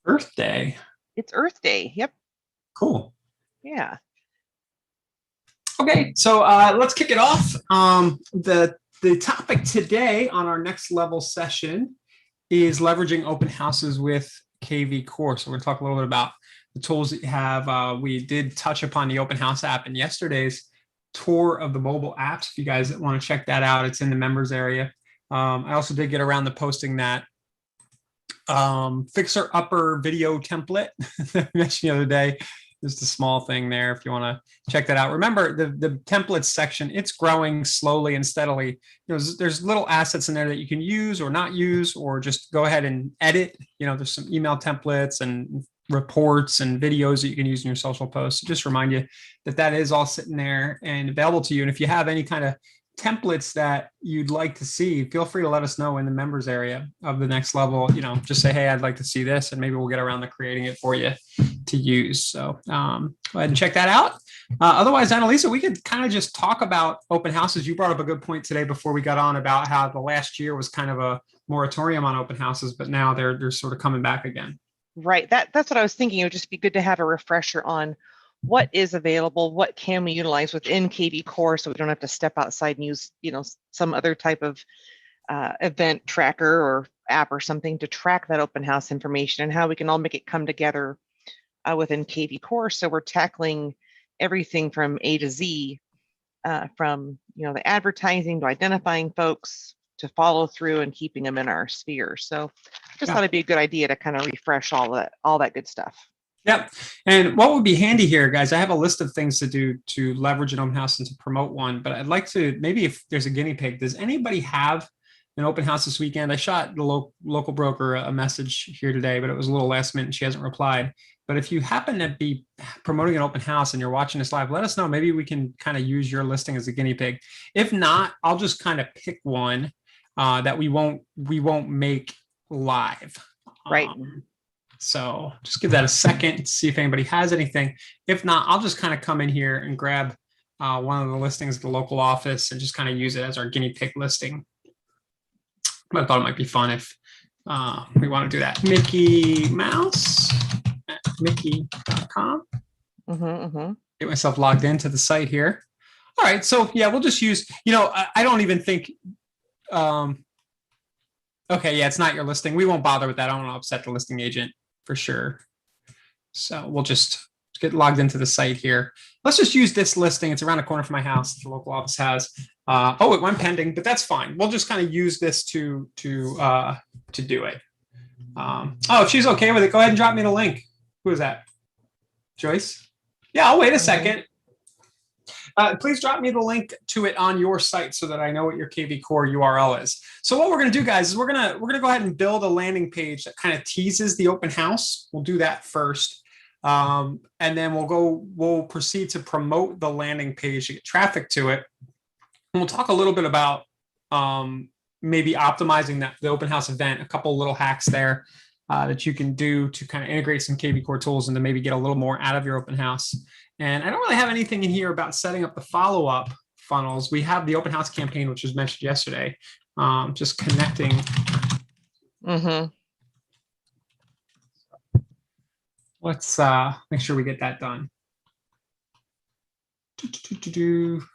Earth Day. It's Earth Day. Yep. Cool. Yeah. Okay, so let's kick it off. The topic today on our next level session is leveraging open houses with kvCORE. So we're going to talk a little bit about the tools that you have. We did touch upon the open house app in yesterday's tour of the mobile apps. If you guys want to check that out, it's in the members area. I also did get around to posting that fixer upper video template that I mentioned the other day. Just a small thing there if you want to check that out. Remember the templates section, it's growing slowly and steadily. There's little assets in there that you can use or not use, or just go ahead and edit. There's some email templates and reports and videos that you can use in your social posts. So just remind you that is all sitting there and available to you. And if you have any kind of templates that you'd like to see, feel free to let us know in the members area of the next level. Just say, hey, I'd like to see this, and maybe we'll get around to creating it for you to use. So go ahead and check that out. Otherwise, Annalisa, we could kind of just talk about open houses. You brought up a good point today before we got on about how the last year was kind of a moratorium on open houses, but now they're sort of coming back again. Right. That's what I was thinking. It would just be good to have a refresher on what is available, what can we utilize within kvCORE, so we don't have to step outside and use, some other type of event tracker or app or something to track that open house information, and how we can all make it come together within kvCORE. So we're tackling everything from A to Z, from the advertising to identifying folks to follow through and keeping them in our sphere. So just thought it'd be a good idea to kind of refresh all that good stuff. Yep. And what would be handy here, guys, I have a list of things to do to leverage an open house and to promote one, but I'd like to, maybe if there's a guinea pig, does anybody have an open house this weekend? I shot the local broker a message here today, but it was a little last minute and she hasn't replied. But if you happen to be promoting an open house and you're watching this live, let us know. Maybe we can kind of use your listing as a guinea pig. If not, I'll just kind of pick one that we won't make live. Right. So just give that a second to see if anybody has anything. If not, I'll just kind of come in here and grab one of the listings at the local office and just kind of use it as our guinea pig listing. I thought it might be fun if we want to do that. Mickey Mouse at mickey.com. Get myself logged into the site here. All right. So yeah, we'll just use, I don't even think, okay, yeah, it's not your listing. We won't bother with that. I don't want to upset the listing agent for sure. So we'll just get logged into the site here. Let's just use this listing. It's around the corner from my house. The local office has. Oh, it went pending, but that's fine. We'll just kind of use this to do it. Oh, if she's okay with it, go ahead and drop me the link. Who is that? Joyce? Yeah, I'll wait a second. Please drop me the link to it on your site so that I know what your kvCORE URL is. So what we're going to do, guys, is we're going to go ahead and build a landing page that kind of teases the open house. We'll do that first. And then we'll proceed to promote the landing page to get traffic to it. And we'll talk a little bit about maybe optimizing the open house event, a couple little hacks there that you can do to kind of integrate some kvCORE tools and to maybe get a little more out of your open house. And I don't really have anything in here about setting up the follow-up funnels. We have the open house campaign, which was mentioned yesterday, just connecting. Let's make sure we get that done.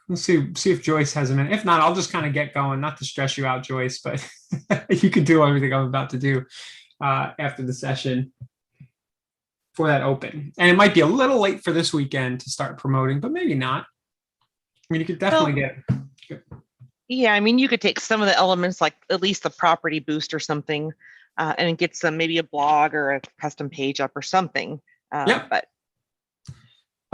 Let's see if Joyce has a minute. If not, I'll just kind of get going. Not to stress you out, Joyce, but you can do everything I'm about to do after the session for that open. And it might be a little late for this weekend to start promoting, but maybe not. I mean, you could definitely get. Yeah, I mean, you could take some of the elements, like at least the property boost or something, and get some, maybe a blog or a custom page up or something. But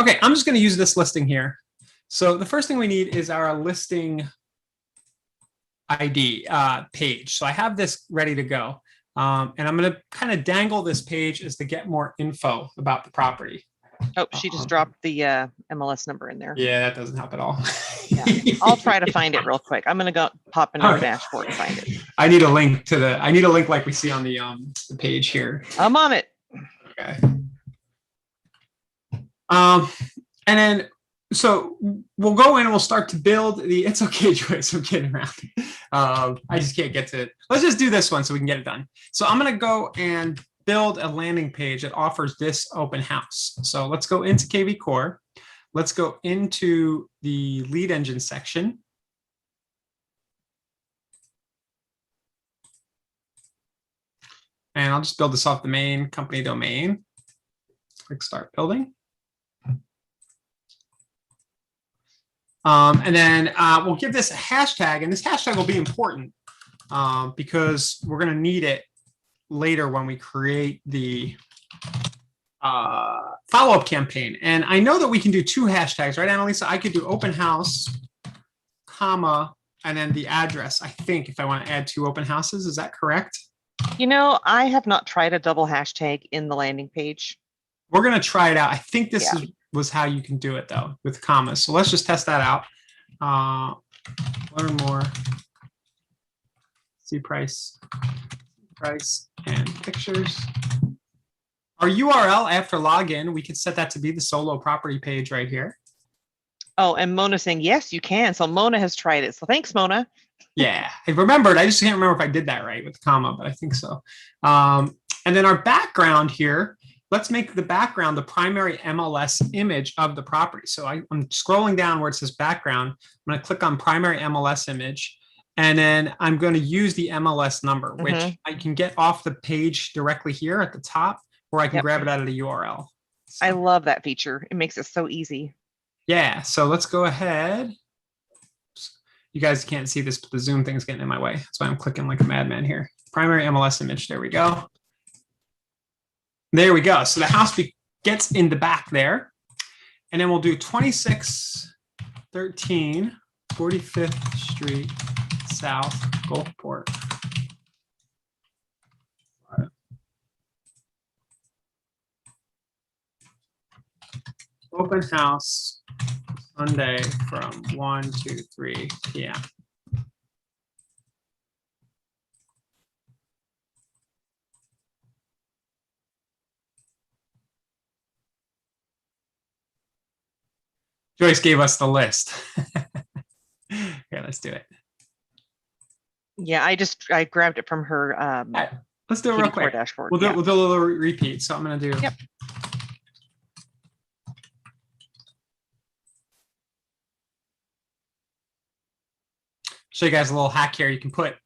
okay, I'm just going to use this listing here. So the first thing we need is our listing ID page. So I have this ready to go. And I'm going to kind of dangle this page as to get more info about the property. Oh, she just dropped the MLS number in there. Yeah, that doesn't help at all. Yeah. I'll try to find it real quick. I'm going to go pop into our dashboard and find it. I need a link like we see on the page here. I'm on it. Okay. And then so we'll go in and we'll start to build the, it's okay, Joyce, I'm kidding around. I just can't get to it. Let's just do this one so we can get it done. So I'm going to go and build a landing page that offers this open house. So let's go into kvCORE. Let's go into the lead engine section. And I'll just build this off the main company domain. Click start building. And then we'll give this a hashtag, and this hashtag will be important because we're going to need it later when we create the follow-up campaign. And I know that we can do 2 hashtags, right, Annalisa? I could do open house, comma, and then the address, I think, if I want to add 2 open houses. Is that correct? You know, I have not tried a double hashtag in the landing page. We're going to try it out. I think this was how you can do it, though, with commas. So let's just test that out. Learn more. See price, and pictures. Our URL after login, we could set that to be the solo property page right here. Oh, and Mona saying, yes, you can. So Mona has tried it. So thanks, Mona. Yeah, I remembered. I just can't remember if I did that right with comma, but I think so. And then our background here, let's make the background the primary MLS image of the property. So I'm scrolling down where it says background. I'm going to click on primary MLS image. And then I'm going to use the MLS number, which I can get off the page directly here at the top, or I can grab it out of the URL. So, I love that feature. It makes it so easy. Yeah. So let's go ahead. You guys can't see this, but the Zoom thing's getting in my way. That's why I'm clicking like a madman here. Primary MLS image. There we go. There we go. So the house gets in the back there. And then we'll do 2613 45th Street South, Gulfport. Open house Sunday from 1 to 3 p.m. Joyce gave us the list. Here, let's do it. Yeah, I grabbed it from her. Right, let's do it real quick. Dashboard. We'll do a little repeat. So I'm going to do. Yep. Show you guys a little hack here. You can put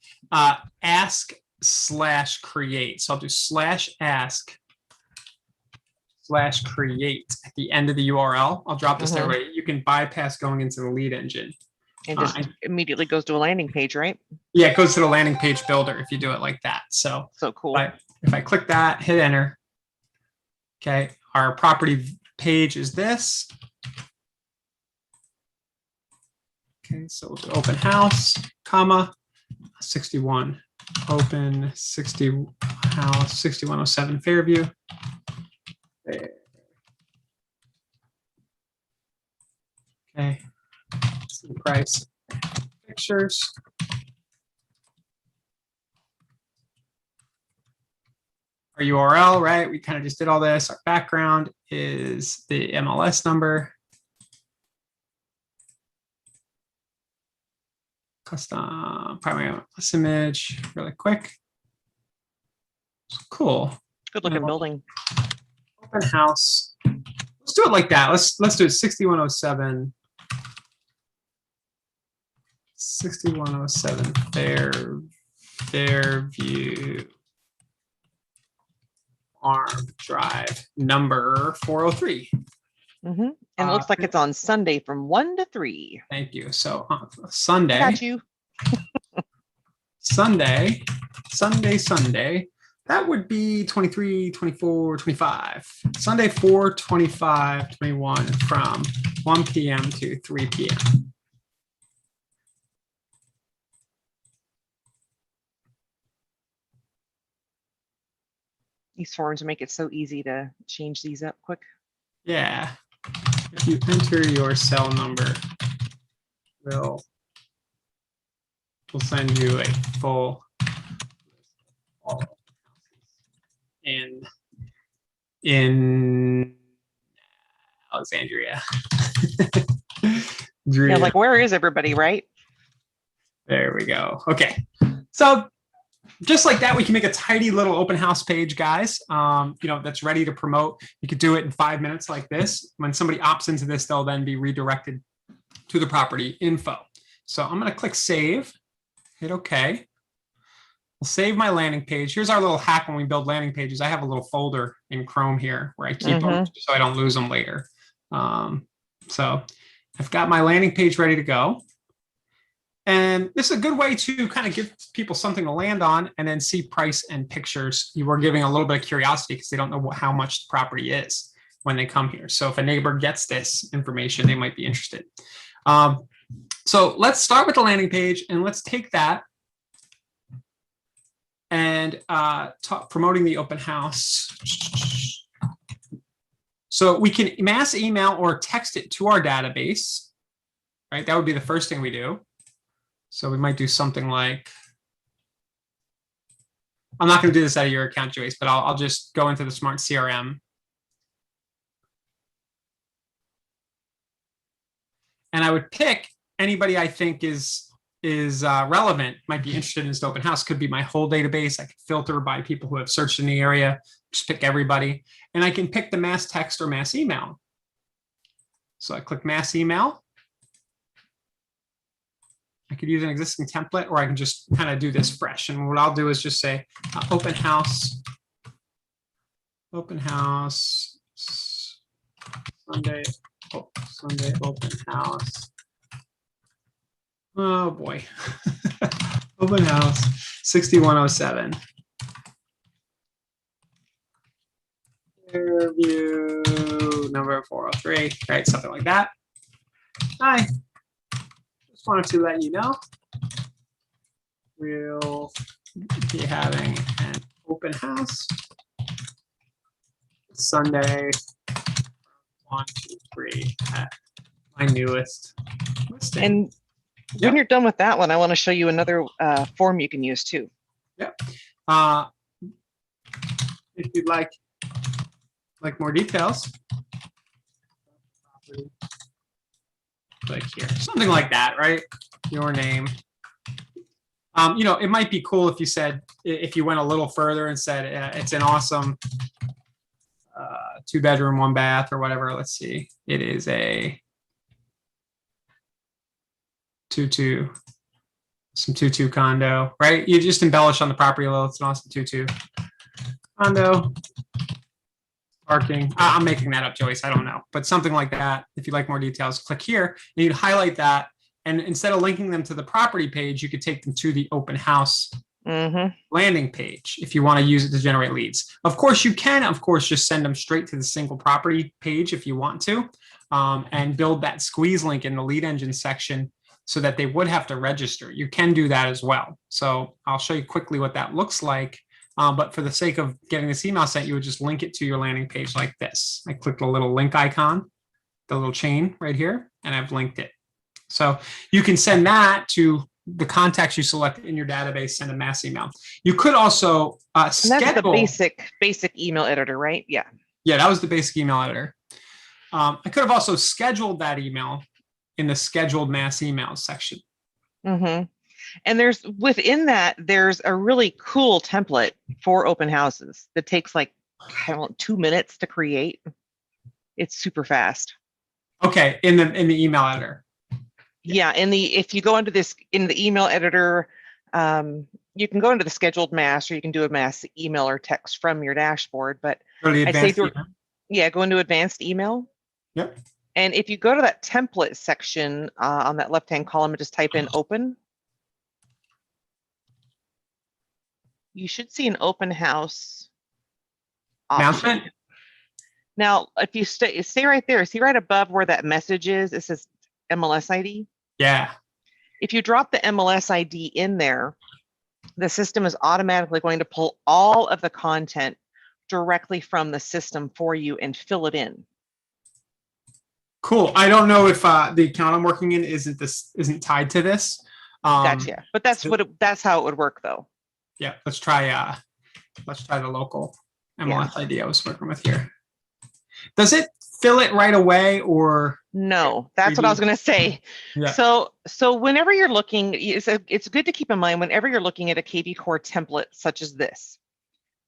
ask/create. So I'll do /ask/create at the end of the URL. I'll drop this there. You can bypass going into the lead engine. And just immediately goes to a landing page, right? Yeah, it goes to the landing page builder if you do it like that. So cool. If I click that, hit enter. Okay, our property page is this. Okay, so we'll do open house, comma, 61, open 60 house, 6107 Fairview. There. Okay, see price, pictures. Our URL, right? We kind of just did all this. Our background is the MLS number. Custom primary MLS image, really quick. Cool. Good looking building. Open house. Let's do it like that. Let's do it 6107. 6107 Fairview Farm Drive, number 403. And it looks like it's on Sunday from 1 to 3. Thank you. So Sunday. Got you. Sunday. That would be 23, 24, 25. Sunday, 4, 25, 21 from 1 p.m. to 3 p.m. These forms make it so easy to change these up quick. Yeah. If you enter your cell number, we'll send you a full in Alexandria. Yeah, like where is everybody, right? There we go. Okay. So just like that, we can make a tidy little open house page, guys, that's ready to promote. You could do it in 5 minutes like this. When somebody opts into this, they'll then be redirected to the property info. So I'm going to click save, hit OK. We'll save my landing page. Here's our little hack when we build landing pages. I have a little folder in Chrome here where I keep them so I don't lose them later. So I've got my landing page ready to go. And this is a good way to kind of give people something to land on and then see price and pictures. You are giving a little bit of curiosity because they don't know how much the property is when they come here. So if a neighbor gets this information, they might be interested. So let's start with the landing page and let's take that and promoting the open house. So we can mass email or text it to our database, right? That would be the first thing we do. So we might do something like, I'm not going to do this out of your account, Joyce, but I'll just go into the Smart CRM. And I would pick anybody I think is relevant, might be interested in this open house. Could be my whole database. I could filter by people who have searched in the area, just pick everybody. And I can pick the mass text or mass email. So I click mass email. I could use an existing template, or I can just kind of do this fresh. And what I'll do is just say open house, Sunday open house. Oh boy. Open house 6107. Interview number 403, right? Something like that. Hi. Just wanted to let you know we'll be having an open house Sunday 1, 2, 3 at my newest listing. And when you're done with that one, I want to show you another form you can use too. Yep. If you'd like more details, click here, something like that, right? Your name. It might be cool if you said, if you went a little further and said it's an awesome 2-bedroom, 1-bath or whatever. Let's see. It is a 2-2, some 2-2 condo, right? You just embellish on the property a little. It's an awesome 2-2 condo. Parking. I'm making that up, Joyce. I don't know, but something like that. If you'd like more details, click here and you'd highlight that. And instead of linking them to the property page, you could take them to the open house landing page if you want to use it to generate leads. Of course, you can, just send them straight to the single property page if you want to, and build that squeeze link in the lead engine section so that they would have to register. You can do that as well. So I'll show you quickly what that looks like. But for the sake of getting this email sent, you would just link it to your landing page like this. I click the little link icon, the little chain right here, and I've linked it. So you can send that to the contacts you select in your database, send a mass email. You could also schedule. That's the basic email editor, right? Yeah. Yeah, that was the basic email editor. I could have also scheduled that email in the scheduled mass emails section. And within that, there's a really cool template for open houses that takes like, I don't know, 2 minutes to create. It's super fast. Okay, in the email editor. Yeah, if you go into in the email editor, you can go into the scheduled mass, or you can do a mass email or text from your dashboard. But I'd say go into advanced email. Yep. And if you go to that template section on that left-hand column and just type in open, you should see an open house option. Now, if you stay right there, see right above where that message is, it says MLS ID. Yeah. If you drop the MLS ID in there, the system is automatically going to pull all of the content directly from the system for you and fill it in. Cool. I don't know if the account I'm working in isn't tied to this. Gotcha. But that's how it would work, though. Yeah. Let's try the local MLS ID I was working with here. Does it fill it right away or? No, that's what I was going to say. Yeah. So whenever you're looking, it's good to keep in mind whenever you're looking at a kvCORE template such as this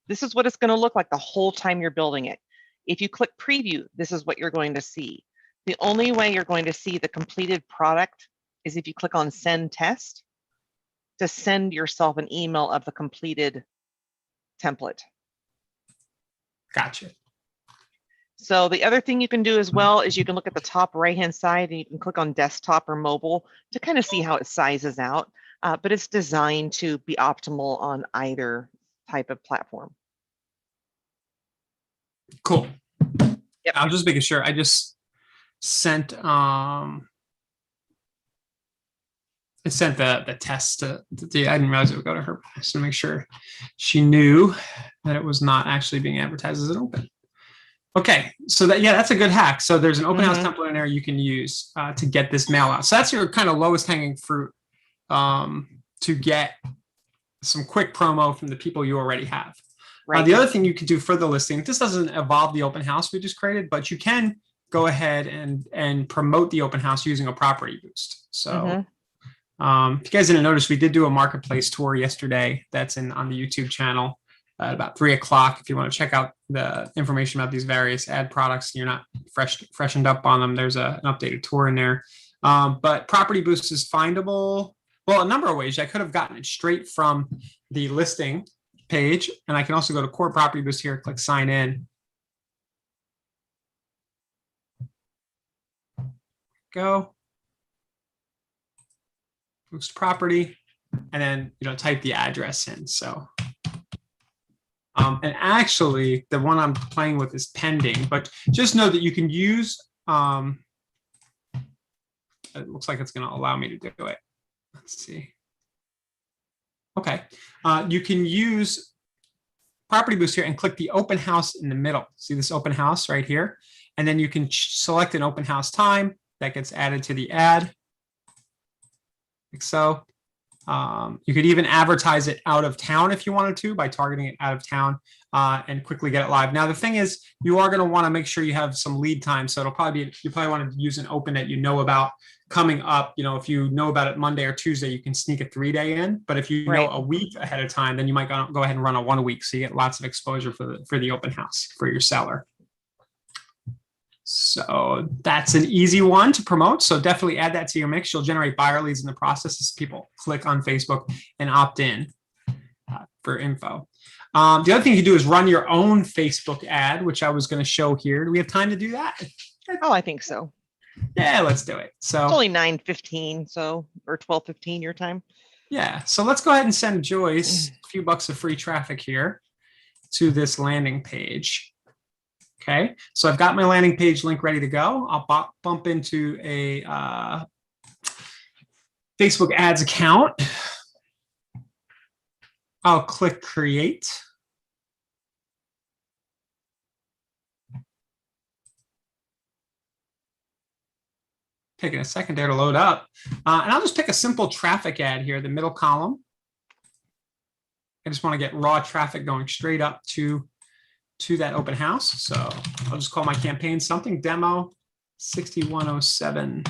is what it's going to look like the whole time you're building it. If you click preview, this is what you're going to see. The only way you're going to see the completed product is if you click on send test to send yourself an email of the completed template. Gotcha. So the other thing you can do as well is you can look at the top right-hand side and you can click on desktop or mobile to kind of see how it sizes out, but it's designed to be optimal on either type of platform. Cool. Yep. I was just making sure. I just sent I sent the test to I didn't realize it would go to her, just to make sure she knew that it was not actually being advertised as an open. Okay, so that's a good hack. So there's an open house template in there you can use to get this mail out. So that's your kind of lowest hanging fruit to get some quick promo from the people you already have. Right. The other thing you could do for the listing, this doesn't evolve the open house we just created, but you can go ahead and promote the open house using a property boost. So if you guys didn't notice, we did do a marketplace tour yesterday. That's on the YouTube channel at about 3 o'clock. If you want to check out the information about these various ad products, and you're not freshened up on them, there's an updated tour in there. But property boost is findable. Well, a number of ways. I could have gotten it straight from the listing page, and I can also go to Core Property Boost here, click sign in. Go. Boost property, and then type the address in. So, and actually, the one I'm playing with is pending, but just know that you can use. It looks like it's going to allow me to do it. Let's see. Okay, you can use Property Boost here and click the open house in the middle. See this open house right here? And then you can select an open house time that gets added to the ad, like so. You could even advertise it out of town if you wanted to by targeting it out of town and quickly get it live. Now, the thing is, you are going to want to make sure you have some lead time. So it'll probably be, you probably want to use an open that you know about coming up. If you know about it Monday or Tuesday, you can sneak a 3-day in. But if you know a week ahead of time, then you might go ahead and run a 1 week. So you get lots of exposure for the open house for your seller. So that's an easy one to promote. So definitely add that to your mix. You'll generate buyer leads in the process as people click on Facebook and opt in for info. The other thing you can do is run your own Facebook ad, which I was going to show here. Do we have time to do that? Oh, I think so. Yeah, let's do it. So it's only 9:15, so or 12:15 your time. Yeah, so let's go ahead and send Joyce a few bucks of free traffic here to this landing page. Okay, so I've got my landing page link ready to go. I'll bump into a Facebook ads account. I'll click create. Taking a second there to load up. And I'll just pick a simple traffic ad here, the middle column. I just want to get raw traffic going straight up to that open house. So I'll just call my campaign something, demo 6107.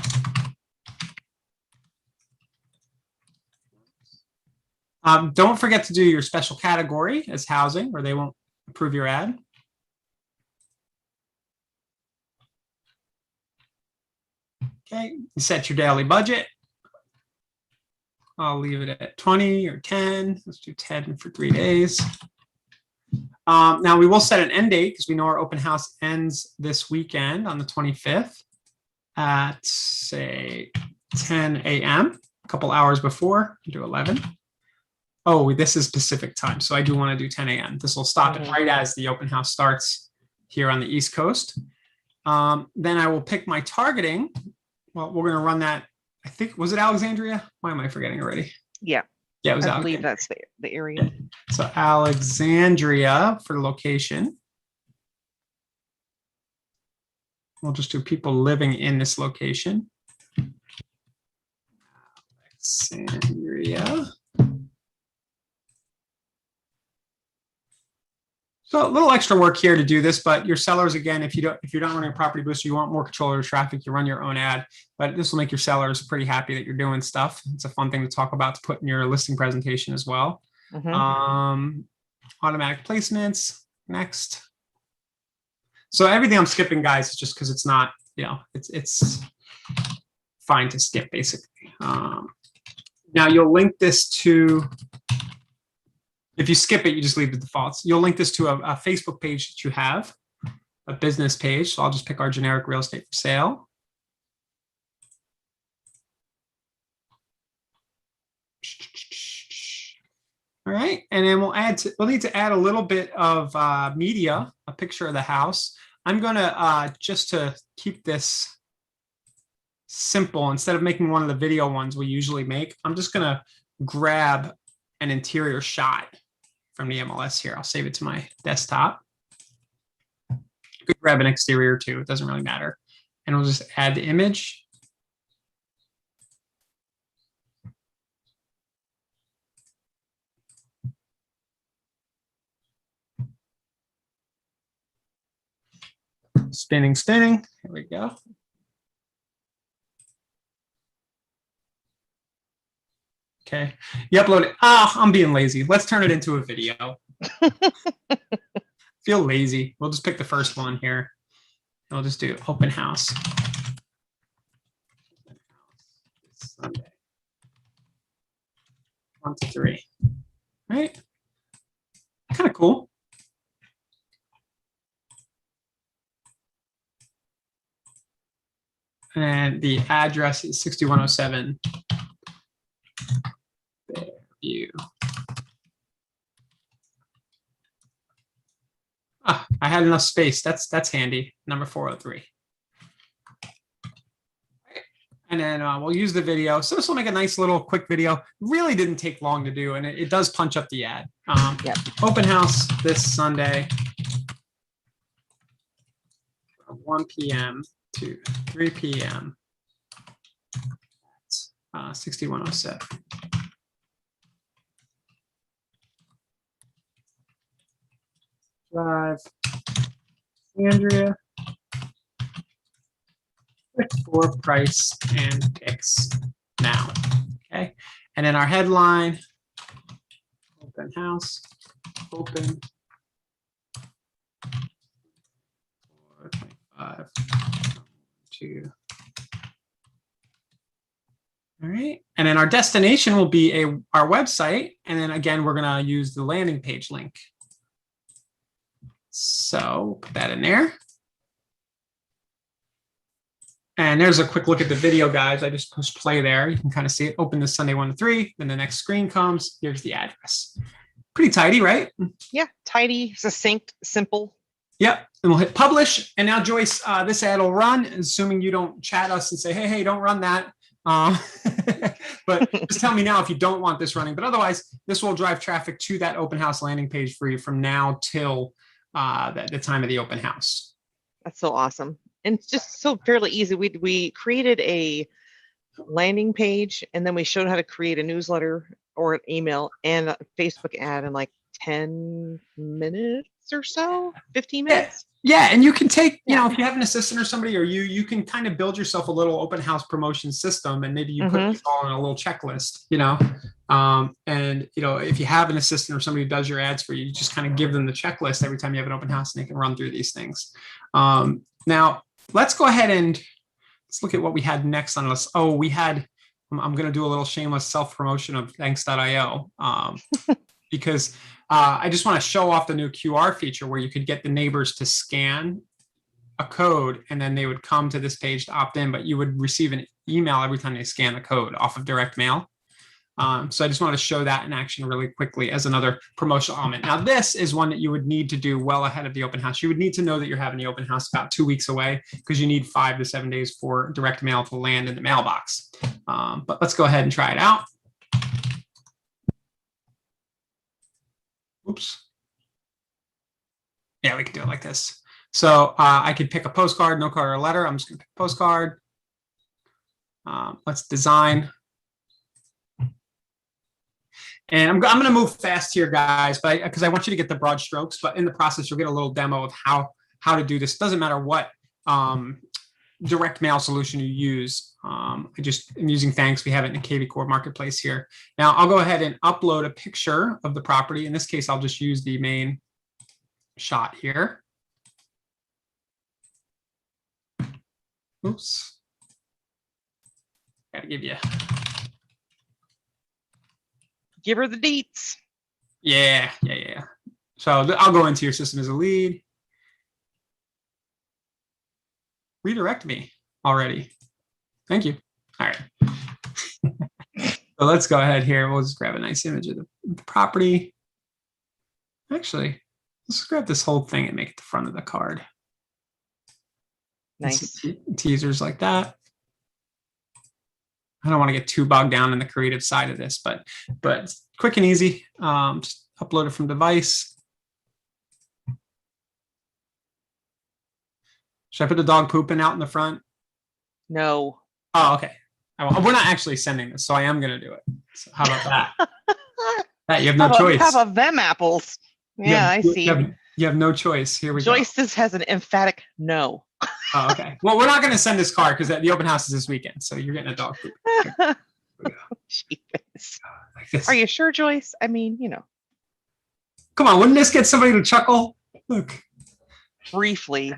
Don't forget to do your special category as housing, or they won't approve your ad. Okay, you set your daily budget. I'll leave it at 20 or 10. Let's do 10 for 3 days. Now we will set an end date because we know our open house ends this weekend on the 25th at, say, 10 a.m. a couple hours before. Do 11. Oh, this is Pacific time, so I do want to do 10 a.m. This will stop it right as the open house starts here on the East Coast. Then I will pick my targeting. Well, we're going to run that. I think, was it Alexandria? Why am I forgetting already? Yeah. Yeah, it was. I believe that's the area. So Alexandria for the location. We'll just do people living in this location. Alexandria. So a little extra work here to do this, but your sellers, again, if you're not running a property booster, you want more control over traffic, you run your own ad, but this will make your sellers pretty happy that you're doing stuff. It's a fun thing to talk about to put in your listing presentation as well. Automatic placements, next. So everything I'm skipping, guys, is just because it's not, it's fine to skip basically. Now you'll link this to, if you skip it, you just leave the defaults. You'll link this to a Facebook page that you have, a business page. So I'll just pick our generic real estate for sale. All right, and then we'll need to add a little bit of media, a picture of the house. I'm gonna just to keep this simple, instead of making one of the video ones we usually make, I'm just gonna grab an interior shot from the MLS here. I'll save it to my desktop. You could grab an exterior too, it doesn't really matter. And we'll just add the image. Spinning. Here we go. Okay, you upload it. I'm being lazy. Let's turn it into a video. Feel lazy. We'll just pick the first one here. We'll just do open house. Sunday. 1 to 3. Right? Kind of cool. And the address is 6107 Fairview. I had enough space. That's handy. Number 403. And then we'll use the video. So this will make a nice little quick video. Really didn't take long to do, and it does punch up the ad. Yep. Open house this Sunday, 1 p.m. to 3 p.m. 6107. Drive, Andrea. Click for price and picks now. Okay, and then our headline: open house, open 425 2. All right, and then our destination will be our website, and then again we're going to use the landing page link. So put that in there. And there's a quick look at the video, guys. I just pushed play there. You can kind of see it. Open this Sunday 1 to 3. Then the next screen comes. Here's the address. Pretty tidy, right? Yeah, tidy, succinct, simple. Yep. And we'll hit publish. And now, Joyce, this ad will run, assuming you don't chat us and say, hey, don't run that. But just tell me now if you don't want this running. But otherwise, this will drive traffic to that open house landing page for you from now till the time of the open house. That's so awesome. And it's just so fairly easy. We created a landing page, and then we showed how to create a newsletter or an email and a Facebook ad in like 10 minutes or so, 15 minutes. Yeah, and you can take, if you have an assistant or somebody, or you can kind of build yourself a little open house promotion system, and maybe you put it all in a little checklist, and if you have an assistant or somebody who does your ads for you, you just kind of give them the checklist every time you have an open house, and they can run through these things. Now let's go ahead and let's look at what we had next on this. Oh, I'm going to do a little shameless self-promotion of thanks.io because I just want to show off the new QR feature where you could get the neighbors to scan a code, and then they would come to this page to opt in, but you would receive an email every time they scan the code off of direct mail. So I just wanted to show that in action really quickly as another promotional element. Now, this is one that you would need to do well ahead of the open house. You would need to know that you're having the open house about 2 weeks away, because you need 5 to 7 days for direct mail to land in the mailbox. But let's go ahead and try it out. Oops. Yeah, we can do it like this. So I could pick a postcard, no card or letter. I'm just going to pick a postcard. Let's design. And I'm going to move fast here, guys, but because I want you to get the broad strokes, but in the process, you'll get a little demo of how to do this. Doesn't matter what direct mail solution you use. I'm using Thanks. We have it in the kvCORE marketplace here. Now I'll go ahead and upload a picture of the property. In this case, I'll just use the main shot here. Oops. Gotta give you. Give her the deets. Yeah. So I'll go into your system as a lead. Redirect me already. Thank you. All right. So let's go ahead here. We'll just grab a nice image of the property. Actually, let's grab this whole thing and make it the front of the card. Nice. Teasers like that. I don't want to get too bogged down in the creative side of this, but quick and easy. Just upload it from device. Should I put the dog pooping out in the front? No. Oh, okay. We're not actually sending this, so I am going to do it. So how about that? That you have no choice. How about them apples? Yeah, I see. You have no choice. Here we go. Joyce has an emphatic no. Oh, okay. Well, we're not going to send this card because the open house is this weekend, so you're getting a dog poop. Jeez. Like this. Are you sure, Joyce? I mean, you know. Come on, wouldn't this get somebody to chuckle? Look. Briefly.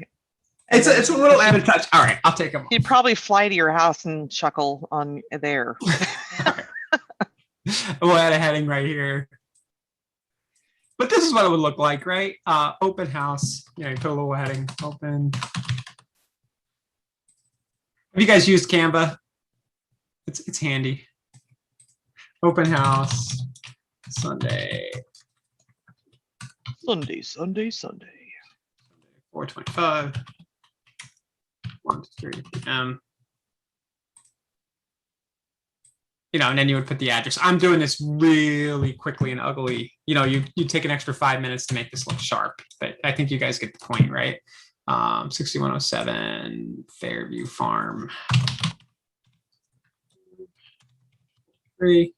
It's a little added touch. All right, I'll take them. He'd probably fly to your house and chuckle on there. We'll add a heading right here. But this is what it would look like, right? Open house. Yeah, you put a little heading. Open. Have you guys used Canva? It's handy. Open house. Sunday. 4:25. 1 to 3 p.m. And then you would put the address. I'm doing this really quickly and ugly. You take an extra 5 minutes to make this look sharp, but I think you guys get the point, right? 6107 Fairview Farm. 3.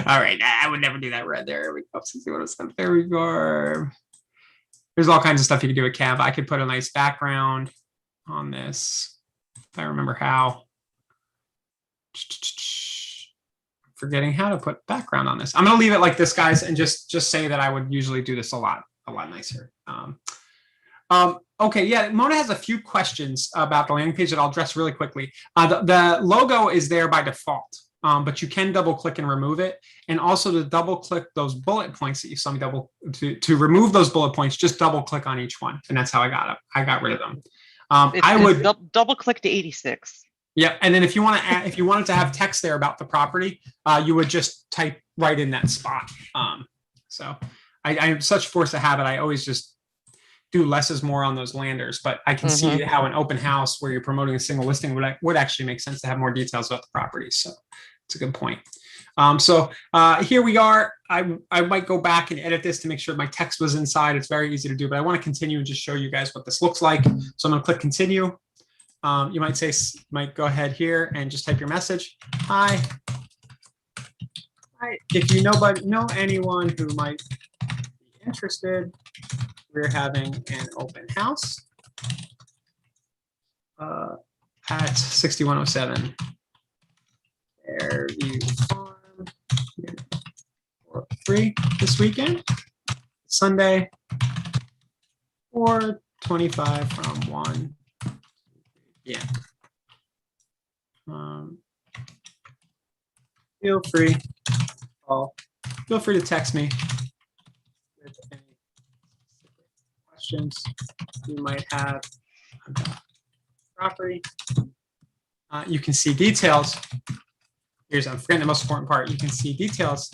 All right, I would never do that right there. We go 6107 Fairview Farm. There's all kinds of stuff you can do with Canva. I could put a nice background on this, if I remember how. Forgetting how to put background on this. I'm going to leave it like this, guys, and just say that I would usually do this a lot nicer. Okay, yeah, Mona has a few questions about the landing page that I'll address really quickly. The logo is there by default. But you can double click and remove it. And also to double click those bullet points that you saw me to remove those bullet points, just double click on each one. And that's how I got rid of them. I would double click to 86. Yeah. And then if you wanted to have text there about the property, you would just type right in that spot. So I am such force of habit. I always just do less is more on those landers, but I can see how an open house where you're promoting a single listing would actually make sense to have more details about the property. So it's a good point. So here we are. I might go back and edit this to make sure my text was inside. It's very easy to do, but I want to continue and just show you guys what this looks like. So I'm going to click continue. You might go ahead here and just type your message. Hi. Hi. If you know anyone who might be interested, we're having an open house at 6107 Fairview Farm for free this weekend, Sunday, 4:25 from 1 p.m. Feel free to call. Feel free to text me with any questions you might have about property. You can see details. I'm forgetting the most important part. You can see details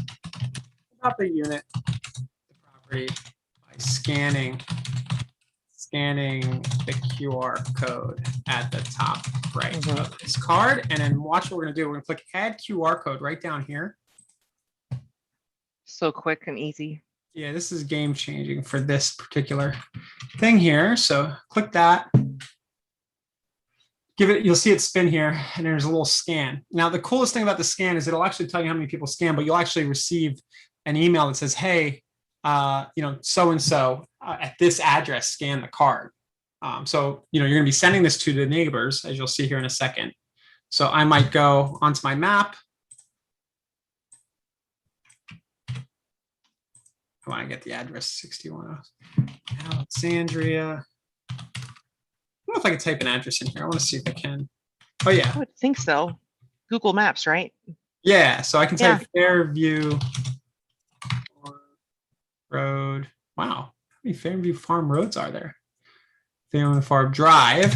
about the unit, the property, by scanning the QR code at the top right of this card. And then watch what we're going to do. We're going to click Add QR code right down here. So quick and easy. Yeah, this is game changing for this particular thing here. So click that. give it, you'll see it spin here, and there's a little scan. Now, the coolest thing about the scan is it'll actually tell you how many people scan, but you'll actually receive an email that says, hey, so-and-so at this address, scan the card. So, you're going to be sending this to the neighbors, as you'll see here in a second. So I might go onto my map. I want to get the address 61 Alexandria. I don't know if I can type an address in here. I want to see if I can. Oh, yeah. I would think so. Google Maps, right? Yeah. So I can type Fairview Road. Wow. How many Fairview Farm roads are there? Fairview Farm Drive.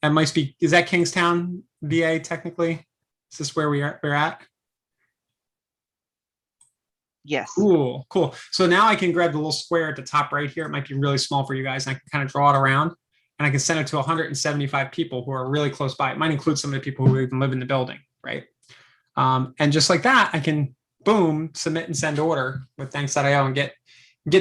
That might be, is that Kingstown, VA, technically? Is this where we're at? Yes. Cool. So now I can grab the little square at the top right here. It might be really small for you guys. And I can kind of draw it around, and I can send it to 175 people who are really close by. It might include some of the people who even live in the building, right? And just like that, I can, boom, submit and send order with thanks.io and get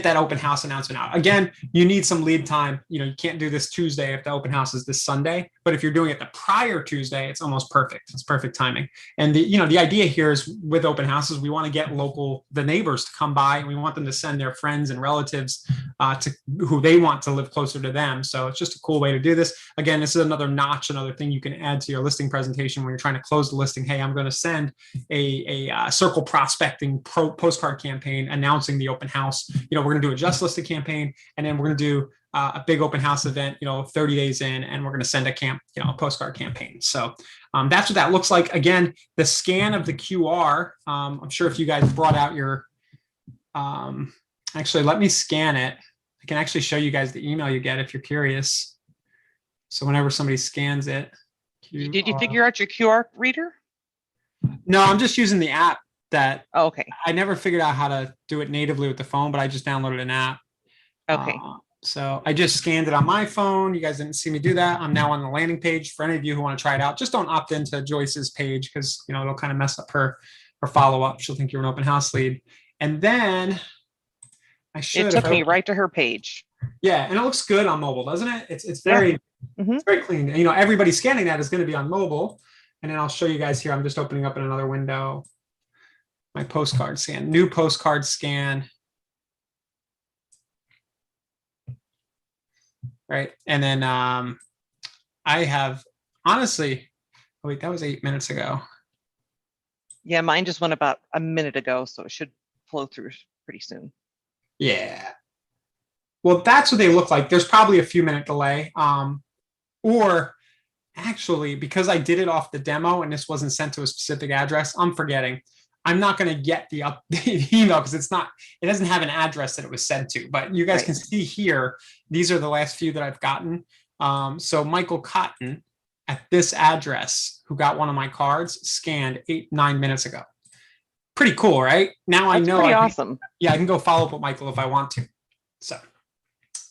that open house announcement out. Again, you need some lead time. You can't do this Tuesday if the open house is this Sunday, but if you're doing it the prior Tuesday, it's almost perfect. It's perfect timing. And the idea here is with open houses, we want to get the neighbors to come by, and we want them to send their friends and relatives to who they want to live closer to them. So it's just a cool way to do this. Again, this is another notch, another thing you can add to your listing presentation when you're trying to close the listing. Hey, I'm going to send a circle prospecting postcard campaign announcing the open house. We're going to do a just listed campaign, and then we're going to do a big open house event, 30 days in, and we're going to send a postcard campaign. So that's what that looks like. Again, the scan of the QR, I'm sure if you guys brought out your, actually, let me scan it. I can actually show you guys the email you get if you're curious. So whenever somebody scans it. Did you figure out your QR reader? No, I'm just using the app that okay. I never figured out how to do it natively with the phone, but I just downloaded an app. Okay. So I just scanned it on my phone. You guys didn't see me do that. I'm now on the landing page. For any of you who want to try it out, just don't opt into Joyce's page, because it'll kind of mess up her follow-up. She'll think you're an open house lead. And then it took me right to her page. Yeah, and it looks good on mobile, doesn't it? It's very, it's very clean. And, everybody scanning that is going to be on mobile. And then I'll show you guys here. I'm just opening up in another window my postcard scan, new postcard scan. Right. And then I have, honestly, wait, that was 8 minutes ago. Yeah, mine just went about a minute ago, so it should flow through pretty soon. Yeah. Well, that's what they look like. There's probably a few minute delay. Or actually, because I did it off the demo and this wasn't sent to a specific address, I'm forgetting. I'm not going to get the updated email because it doesn't have an address that it was sent to, but you guys can see here, these are the last few that I've gotten. So Michael Cotton at this address, who got one of my cards, scanned 9 minutes ago. Pretty cool, right? Now I know. Pretty awesome. Yeah, I can go follow up with Michael if I want to.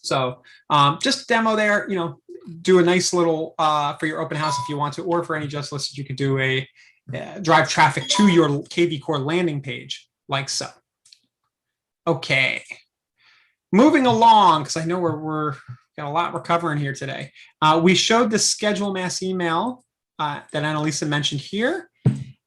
So just demo there, do a nice little for your open house if you want to, or for any just listed, you could do a drive traffic to your kvCORE landing page like so. Okay, moving along, because I know we're got a lot we're covering here today. We showed the schedule mass email that Annalisa mentioned here.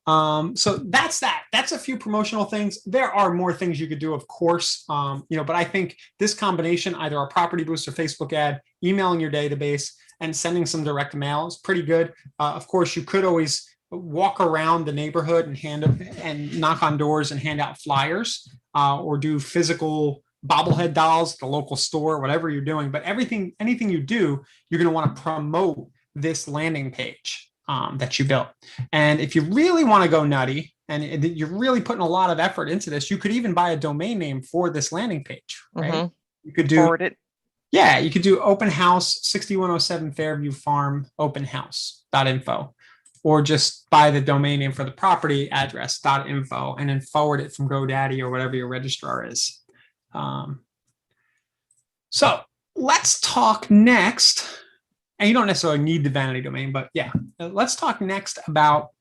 So that's that. That's a few promotional things. There are more things you could do, of course, but I think this combination, either a property boost or Facebook ad, emailing your database, and sending some direct mail is pretty good. Of course, you could always walk around the neighborhood and knock on doors and hand out flyers, or do physical bobblehead dolls at the local store, whatever you're doing. But anything you do, you're going to want to promote this landing page that you built. And if you really want to go nutty and you're really putting a lot of effort into this, you could even buy a domain name for this landing page, right? You could do forward it. Yeah, you could do open house 6107 Fairview Farm open house.info, or just buy the domain name for the property address .info and then forward it from GoDaddy or whatever your registrar is. So let's talk next. And you don't necessarily need the vanity domain, but yeah, let's talk next about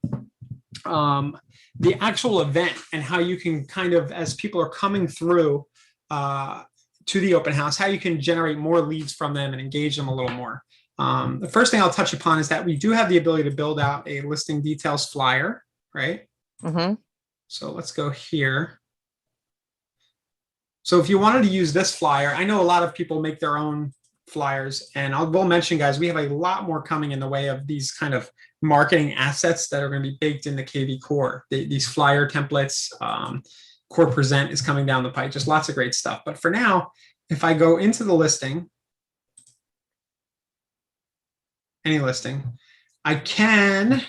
the actual event and how you can kind of, as people are coming through to the open house, how you can generate more leads from them and engage them a little more. The first thing I'll touch upon is that we do have the ability to build out a listing details flyer, right? Mm-hmm. So let's go here. So if you wanted to use this flyer, I know a lot of people make their own flyers, and will mention, guys, we have a lot more coming in the way of these kind of marketing assets that are going to be baked into kvCORE. These flyer templates, Core Present is coming down the pipe, just lots of great stuff. But for now, if I go into the listing, any listing, I can,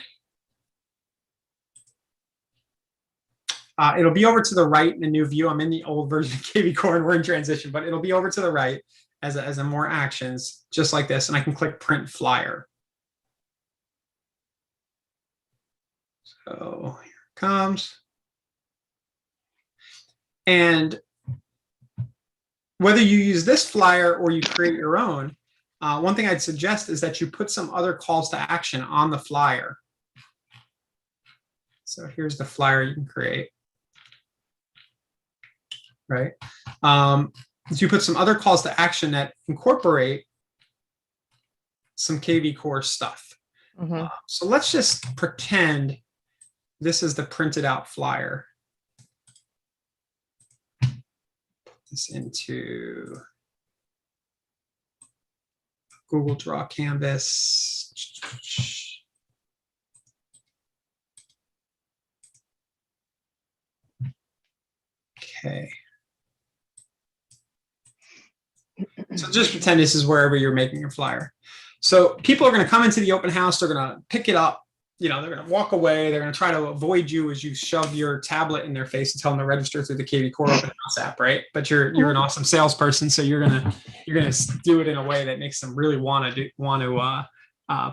it'll be over to the right in the new view. I'm in the old version of kvCORE and we're in transition, but it'll be over to the right as a more actions, just like this. And I can click print flyer. So here it comes. And whether you use this flyer or you create your own, one thing I'd suggest is that you put some other calls to action on the flyer. So here's the flyer you can create, right? So you put some other calls to action that incorporate some kvCORE stuff. Mm-hmm. So let's just pretend this is the printed out flyer. Put this into Google Draw Canvas. Okay. So just pretend this is wherever you're making your flyer. So people are going to come into the open house. They're going to pick it up. They're going to walk away. They're going to try to avoid you as you shove your tablet in their face and tell them to register through the kvCORE open house app, right? But you're an awesome salesperson, so you're gonna do it in a way that makes them really want to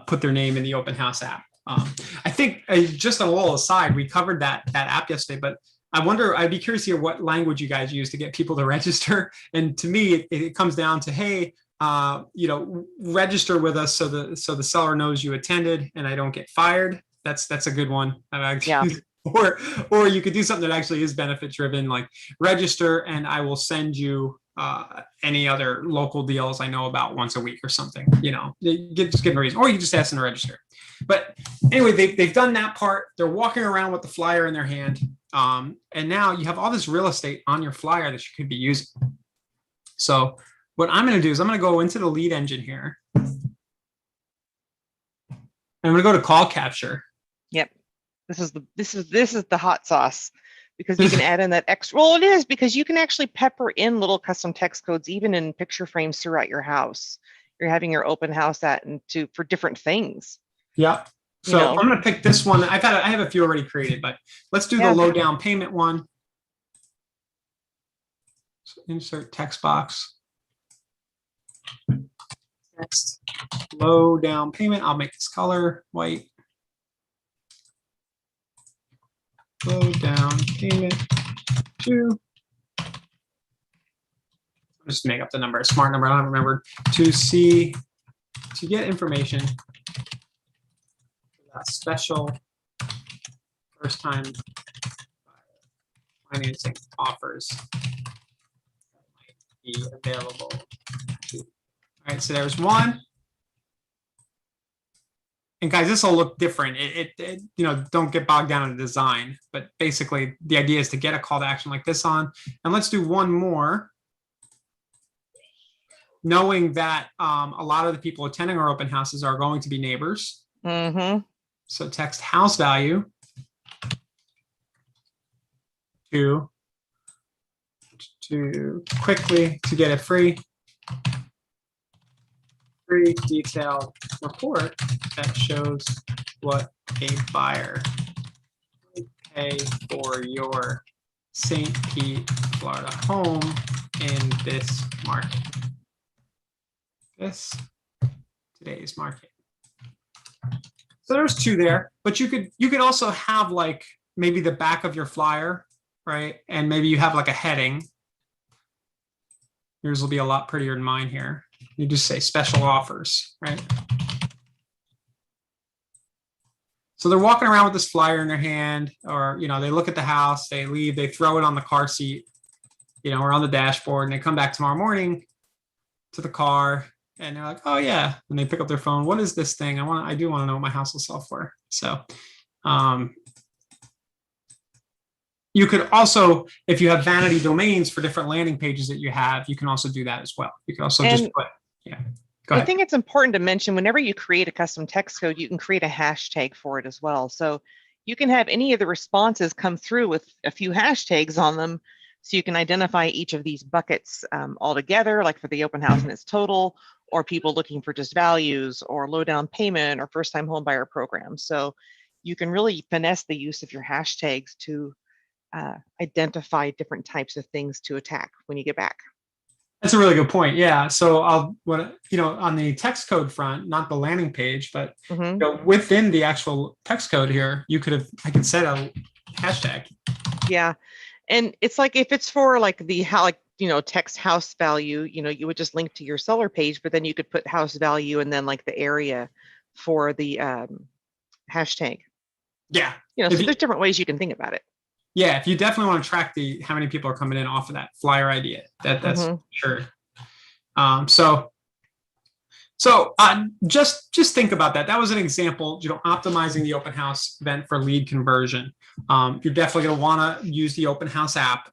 put their name in the open house app. I think just a little aside, we covered that app yesterday, but I'd be curious to hear what language you guys use to get people to register. And to me, it comes down to, hey, register with us so the seller knows you attended and I don't get fired. That's a good one. Yeah. Or you could do something that actually is benefit driven, like register and I will send you any other local deals I know about once a week or something. Just give them a reason, or you can just ask them to register. But anyway, they've done that part. They're walking around with the flyer in their hand. And now you have all this real estate on your flyer that you could be using. So what I'm going to do is I'm going to go into the lead engine here. And I'm going to go to call capture. Yep. This is the hot sauce, because you can add in that extra. Well, it is, because you can actually pepper in little custom text codes, even in picture frames throughout your house. You're having your open house for different things. Yeah. So I'm going to pick this one. I have a few already created, but let's do the low down payment one. So insert text box. Next, low down payment. I'll make this color white. Low down payment 2. I'll just make up the number, a smart number. I don't remember. To get information. Special first time financing offers that might be available. All right, so there's one. And guys, this will look different. Don't get bogged down in the design, but basically the idea is to get a call to action like this on. And let's do one more, knowing that a lot of the people attending our open houses are going to be neighbors. Mm-hmm. So text house value to quickly to get a free detailed report that shows what a buyer would pay for your St. Pete, Florida home in this market. Today's market. So there's 2 there, but you could also have like maybe the back of your flyer, right? And maybe you have like a heading. Yours will be a lot prettier than mine here. You just say special offers, right? So they're walking around with this flyer in their hand, or they look at the house, they leave, they throw it on the car seat, or on the dashboard, and they come back tomorrow morning to the car. and they're like, oh yeah, and they pick up their phone. What is this thing? I do want to know what my house will sell for. So um, you could also, if you have vanity domains for different landing pages that you have, you can also do that as well. You can also just And put, yeah, go I ahead. think it's important to mention whenever you create a custom text code, you can create a hashtag for it as well. So you can have any of the responses come through with a few hashtags on them. So you can identify each of these buckets all together, like for the open house and its total, or people looking for just values, or low down payment, or first time home buyer program. So you can really finesse the use of your hashtags to identify different types of things to attack when you get back. That's a really good point. Yeah. So on the text code front, not the landing page, but within the actual text code here, I could set a hashtag. Yeah. And it's like, if it's for like text house value, you would just link to your seller page, but then you could put house value and then like the area for the hashtag. Yeah. So there's different ways you can think about it. Yeah, if you definitely want to track how many people are coming in off of that flyer idea, that's sure. Just think about that. That was an example, optimizing the open house event for lead conversion. You're definitely going to want to use the open house app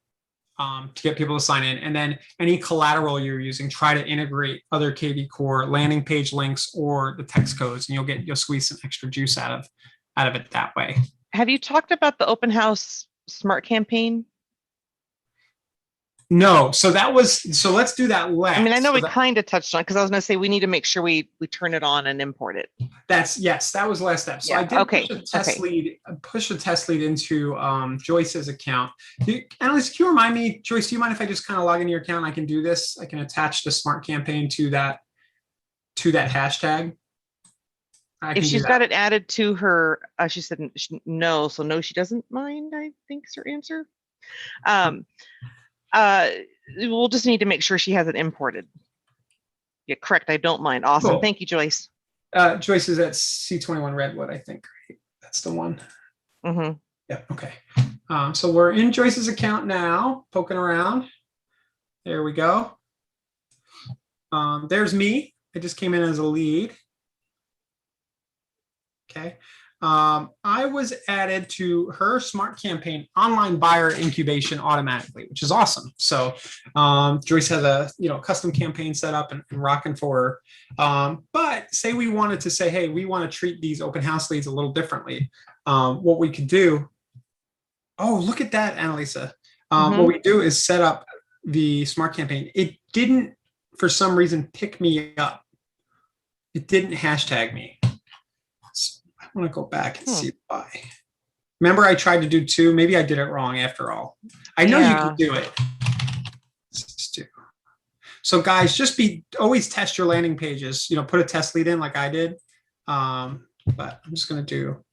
to get people to sign in, and then any collateral you're using, try to integrate other kvCORE landing page links or the text codes, and you'll squeeze some extra juice out of it that way. Have you talked about the open house smart campaign? No, so let's do that last. I mean, I know we kind of touched on, because I was going to say we need to make sure we turn it on and import it. Yes, that was the last step. So I did push a test lead into Joyce's account. Annalise, can you remind me, Joyce, do you mind if I just kind of log into your account? I can do this. I can attach the smart campaign to that hashtag. If she's got it added to her, she said no, so no, she doesn't mind, I think is her answer. We'll just need to make sure she has it imported. Yeah, correct. I don't mind. Awesome. Cool. Thank you, Joyce. Joyce is at C21 Redwood, I think. Right? That's the one. Yeah. Okay. So we're in Joyce's account now, poking around. There we go. There's me. I just came in as a lead. Okay. I was added to her smart campaign online buyer incubation automatically, which is awesome. So Joyce has a custom campaign set up and rocking for her. But say we wanted to say, hey, we want to treat these open house leads a little differently. What we could do, oh, look at that, Annalisa. What we do is set up the smart campaign. It didn't, for some reason, pick me up. It didn't hashtag me. I want to go back and see why. Remember, I tried to do 2. Maybe I did it wrong after all. I know you can do it. So guys, always test your landing pages. Put a test lead in like I did. But I'm just going to do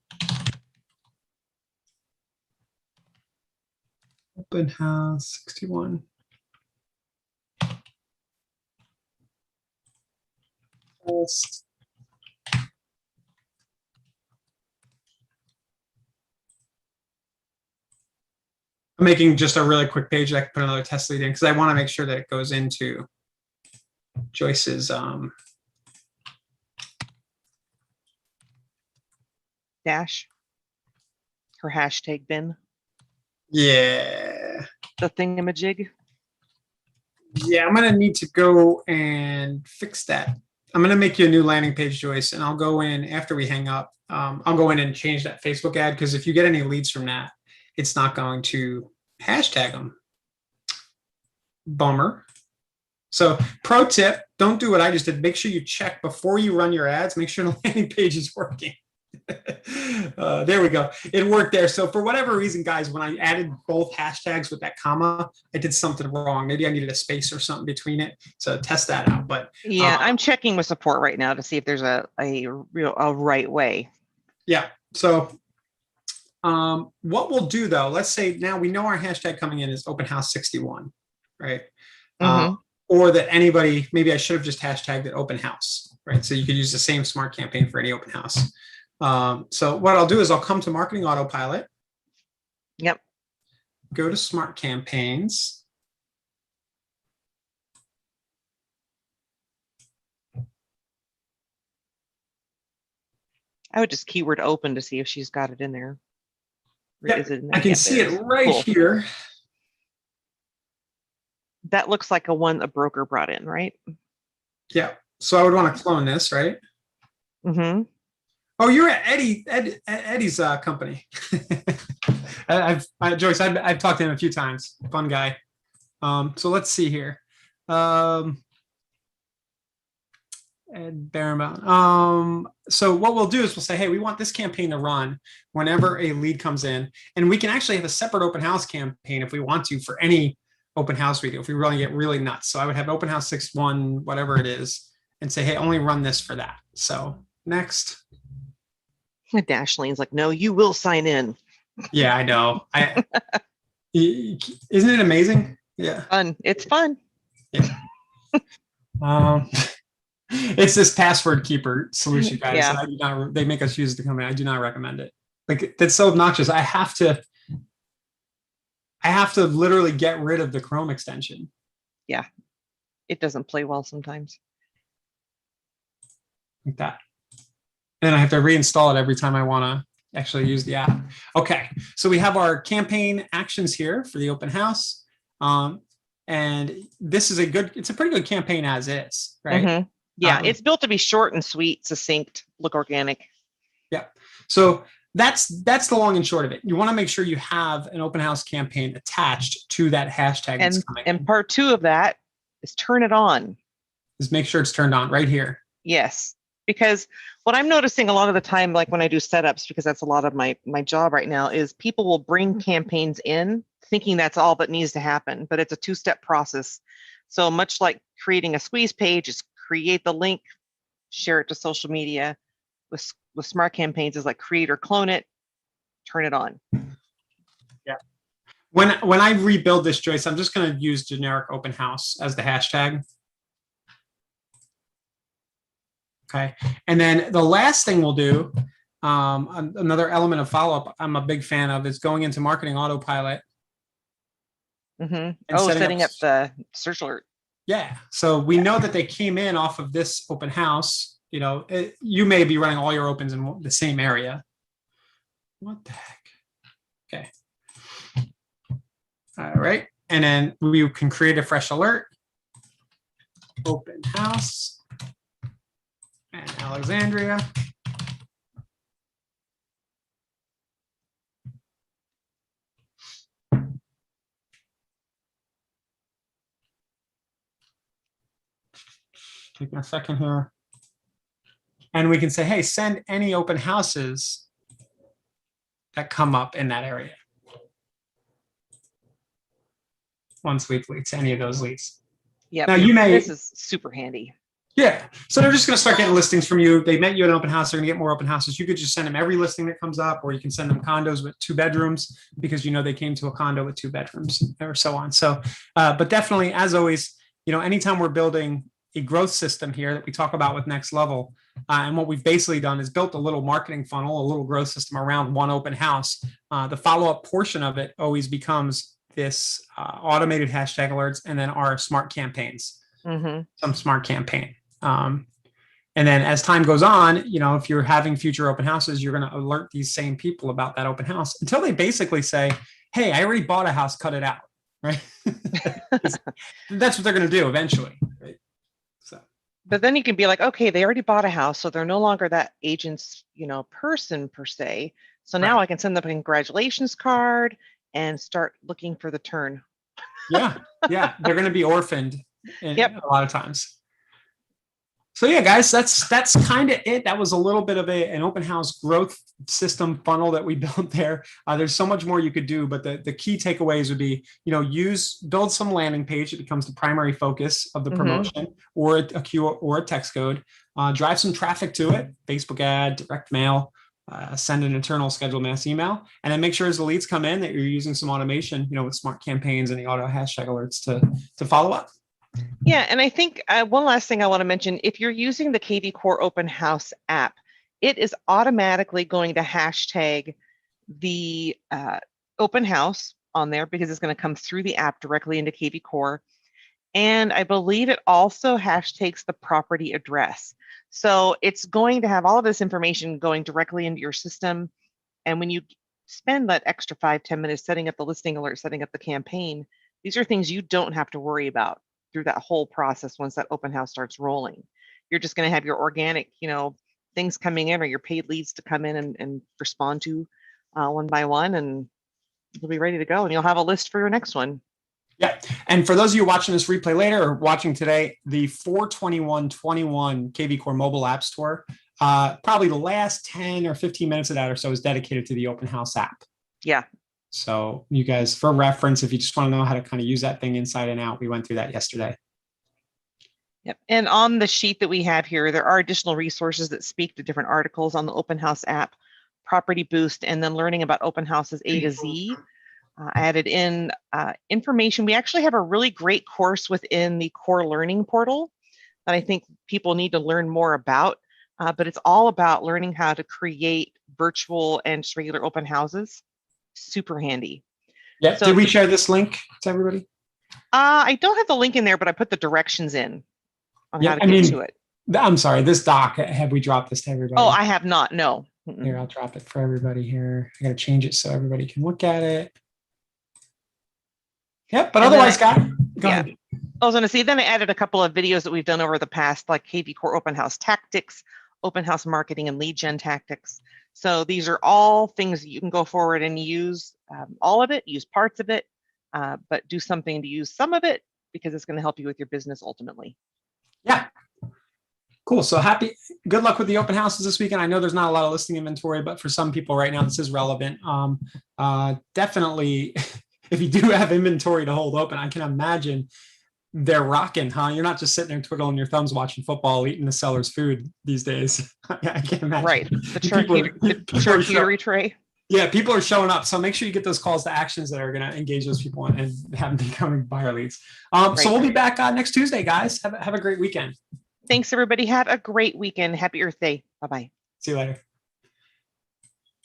open house 61. Test. I'm making just a really quick page that I can put another test lead in because I want to make sure that it goes into Joyce's dash, her hashtag bin. Yeah. The thingamajig. Yeah, I'm going to need to go and fix that. I'm going to make you a new landing page, Joyce, and I'll go in after we hang up. I'll go in and change that Facebook ad because if you get any leads from that, it's not going to hashtag them. Bummer. So pro tip, don't do what I just did. Make sure you check before you run your ads. Make sure the landing page is working. There we go. It worked there. So for whatever reason, guys, when I added both hashtags with that comma, I did something wrong. Maybe I needed a space or something between it. So test that out. But yeah, I'm checking with support right now to see if there's a right way. Yeah. So what we'll do though, let's say now we know our hashtag coming in is open house 61, right? Or that anybody, maybe I should have just hashtagged it open house, right? So you could use the same smart campaign for any open house. So what I'll do is I'll come to marketing autopilot. Yep. Go to smart campaigns. I would just keyword open to see if she's got it in there. Or Yep, is it in I there? can Yeah, see there it is. right Cool. here. That looks like a broker brought in, right? Yeah. So I would want to clone this, right? Mm-hmm. Oh, you're at Eddie's company. Joyce, I've talked to him a few times. Fun guy. So let's see here. Ed Berenbaum. So what we'll do is we'll say, hey, we want this campaign to run whenever a lead comes in, and we can actually have a separate open house campaign if we want to for any open house we do. If we really get really nuts, so I would have open house 6-1, whatever it is, and say, hey, only run this for that. So next. Dashlene's like, no, you will sign in. Yeah, I know. Isn't it amazing? Yeah. Fun. It's fun. Yeah. It's this password keeper solution, guys. Yeah. I do not, they make us use the company. I do not recommend it. Like, that's so obnoxious. I have to literally get rid of the Chrome extension. Yeah. It doesn't play well sometimes. Like that. And I have to reinstall it every time I want to actually use the app. Okay. So we have our campaign actions here for the open house. And this is it's a pretty good campaign as is, right? Mm-hmm. Yeah, it's built to be short and sweet, succinct, look organic. Yeah. So that's the long and short of it. You want to make sure you have an open house campaign attached to that hashtag. And part 2 of that is turn it on. Is make sure it's turned on right here. Yes, because what I'm noticing a lot of the time, like when I do setups, because that's a lot of my job right now, is people will bring campaigns in thinking that's all that needs to happen, but it's a 2-step process. So much like creating a squeeze page, is create the link, share it to social media. With smart campaigns is like create or clone it, turn it on. Yeah. When I rebuild this, Joyce, I'm just going to use generic open house as the hashtag. Okay. And then the last thing we'll do, another element of follow-up I'm a big fan of, is going into marketing autopilot. Mm-hmm. Oh, setting up the search alert. Yeah. So we know that they came in off of this open house. You know, you may be running all your opens in the same area. What the heck? Okay. All right. And then we can create a fresh alert. Open house. And Alexandria. Taking a second here. And we can say, hey, send any open houses that come up in that area once weekly to any of those leads. Yeah. Now you may. This is super handy. Yeah. So they're just going to start getting listings from you. They met you at an open house. They're going to get more open houses. You could just send them every listing that comes up, or you can send them condos with 2 bedrooms because you know they came to a condo with 2 bedrooms, or so on. So, but definitely, as always, you know, anytime we're building a growth system here that we talk about with Next Level, and what we've basically done is built a little marketing funnel, a little growth system around one open house. The follow-up portion of it always becomes this automated hashtag alerts, and then our smart campaigns, some smart campaign. And then as time goes on, you know, if you're having future open houses, you're going to alert these same people about that open house until they basically say, hey, I already bought a house, cut it out. Right. That's what they're going to do eventually. Right? So. But then you can be like, okay, they already bought a house, so they're no longer that agent's, you know, person per se. So now I can send them a congratulations card and start looking for the turn. Yeah. Yeah. They're going to be orphaned a lot of times. So yeah, guys, that's kind of it. That was a little bit of an open house growth system funnel that we built there. There's so much more you could do, but the key takeaways would be, you know, build some landing page that becomes the primary focus of the promotion, or a Q or a text code. Drive some traffic to it, Facebook ad, direct mail, send an internal scheduled mass email, and then make sure as the leads come in that you're using some automation, you know, with smart campaigns and the auto hashtag alerts to follow up. Yeah, and I think one last thing I want to mention, if you're using the kvCORE Open House app, it is automatically going to hashtag the open house on there because it's going to come through the app directly into kvCORE. And I believe it also hashtags the property address. So it's going to have all of this information going directly into your system. And when you spend that extra 5-10 minutes setting up the listing alert, setting up the campaign, these are things you don't have to worry about through that whole process once that open house starts rolling. You're just going to have your organic, things coming in, or your paid leads to come in and respond to one by one, and you'll be ready to go, and you'll have a list for your next one. Yeah. And for those of you watching this replay later or watching today, the 4/21/21 kvCORE mobile app store, probably the last 10 or 15 minutes of that or so is dedicated to the open house app. Yeah. So you guys, for reference, if you just want to know how to kind of use that thing inside and out, we went through that yesterday. Yep. And on the sheet that we have here, there are additional resources that speak to different articles on the open house app, property boost, and then learning about open houses A to Z. Added in information. We actually have a really great course within the core learning portal that I think people need to learn more about, but it's all about learning how to create virtual and just regular open houses. Super handy. Yeah. So did we share this link to everybody? I don't have the link in there, but I put the directions in on how to get to it. I'm sorry, this doc, have we dropped this to everybody? Oh, I have not. No. Here, I'll drop it for everybody here. I got to change it so everybody can look at it. Yep, but otherwise, go ahead. I was going to say, then I added a couple of videos that we've done over the past, like kvCORE open house tactics, open house marketing, and lead gen tactics. So these are all things that you can go forward and use all of it, use parts of it, but do something to use some of it, because it's going to help you with your business ultimately. Yeah. Cool. So good luck with the open houses this weekend. I know there's not a lot of listing inventory, but for some people right now, this is relevant. Definitely, if you do have inventory to hold open, I can imagine they're rocking, huh? You're not just sitting there twiddling your thumbs watching football, eating the seller's food these days. I can't imagine. Right. The charcuterie tray. Yeah, people are showing up. So make sure you get those calls to actions that are going to engage those people and have them becoming buyer leads. Right. So we'll be back next Tuesday, guys. Have a great weekend. Thanks, everybody. Have a great weekend. Happy Earth Day. Bye-bye. See you later.